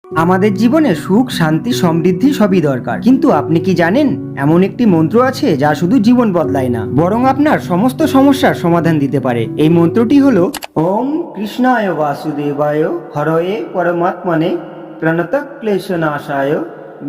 আমাদের জীবনে সুখ, শান্তি, সমৃদ্ধি সবই দরকার, কিন্তু আপনি কি জানেন এমন একটি মন্ত্র আছে যা শুধু জীবন বদলায় না, বরং আপনার সমস্ত সমস্যার সমাধান দিতে পারে। এই মন্ত্রটি হলো ওম কৃষ্ণায় বাসুদেবায় হরয়ে পরমাত্মনে প্রণত ক্লেশনাশায়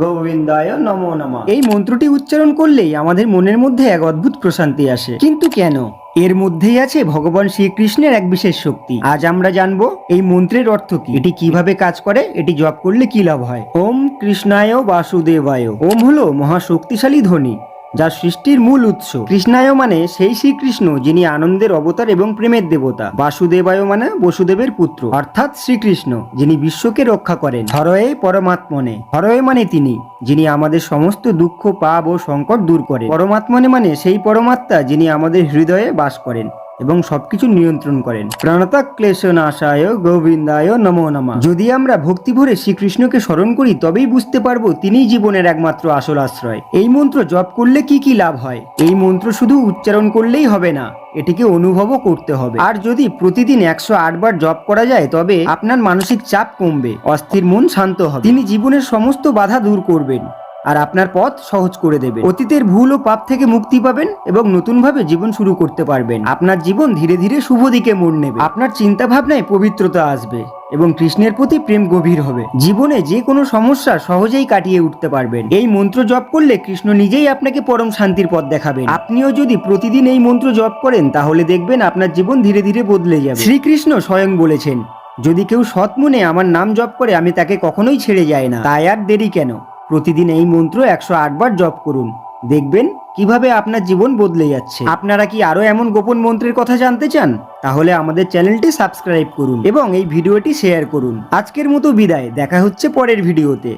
গোবিন্দায় নমো নমঃ। এই মন্ত্রটি উচ্চারণ করলেই আমাদের মনের মধ্যে এক অদ্ভুত প্রশান্তি আসে। কিন্তু কেন? এর মধ্যেই আছে ভগবান শ্রীকৃষ্ণের এক বিশেষ শক্তি। আজ আমরা জানবো এই মন্ত্রের অর্থ কি, এটি কিভাবে কাজ করে, এটি জপ করলে কি লাভ হয়। ওম কৃষ্ণায় বাসুদেবায়। ওম হলো মহাশক্তিশালী ধ্বনি, যা সৃষ্টির মূল উৎস। কৃষ্ণায় মানে সেই শ্রীকৃষ্ণ যিনি আনন্দের অবতার এবং প্রেমের দেবতা। বাসুদেবায় মানে বসুদেবের পুত্র, অর্থাৎ শ্রীকৃষ্ণ যিনি বিশ্বকে রক্ষা করেন। হরয়ে পরমাত্মনে। হরয়ে মানে তিনি যিনি আমাদের সমস্ত দুঃখ, পাপ ও সংকট দূর করেন। পরমাত্মনে মানে সেই পরমাত্মা যিনি আমাদের হৃদয়ে বাস করেন এবং সবকিছু নিয়ন্ত্রণ করেন। প্রাণতা ক্লেশনাশায় গোবিন্দায় নমো নমঃ। যদি আমরা ভক্তি ভরে শ্রীকৃষ্ণকে স্মরণ করি তবেই বুঝতে পারবো তিনিই জীবনের একমাত্র আসল আশ্রয়। এই মন্ত্র জপ করলে কি কি লাভ হয়? এই মন্ত্র শুধু উচ্চারণ করলেই হবে না, এটিকে অনুভবও করতে হবে। আর যদি প্রতিদিন 108 বার জপ করা যায় তবে আপনার মানসিক চাপ কমবে, অস্থির মন শান্ত হবে। তিনি জীবনের সমস্ত বাধা দূর করবেন আর আপনার পথ সহজ করে দেবেন। অতীতের ভুল ও পাপ থেকে মুক্তি পাবেন এবং নতুনভাবে জীবন শুরু করতে পারবেন। আপনার জীবন ধীরে ধীরে শুভ দিকে মোড় নেবে। আপনার চিন্তা ভাবনায় পবিত্রতা আসবে এবং কৃষ্ণের প্রতি প্রেম গভীর হবে। জীবনে যে কোনো সমস্যা সহজেই কাটিয়ে উঠতে পারবেন। এই মন্ত্র জপ করলে কৃষ্ণ নিজেই আপনাকে পরম শান্তির পথ দেখাবেন। আপনিও যদি প্রতিদিন এই মন্ত্র জপ করেন তাহলে দেখবেন আপনার জীবন ধীরে ধীরে বদলে যাবে। শ্রীকৃষ্ণ স্বয়ং বলেছেন, যদি কেউ সৎ মনে আমার নাম জপ করে আমি তাকে কখনোই ছেড়ে যায় না। তাই আর দেরি কেন? প্রতিদিন এই মন্ত্র 108 বার জপ করুন, দেখবেন কিভাবে আপনার জীবন বদলে যাচ্ছে। আপনারা কি আরো এমন গোপন মন্ত্রের কথা জানতে চান? তাহলে আমাদের চ্যানেলটি সাবস্ক্রাইব করুন এবং এই ভিডিওটি শেয়ার করুন। আজকের মতো বিদায়, দেখা হচ্ছে পরের ভিডিওতে।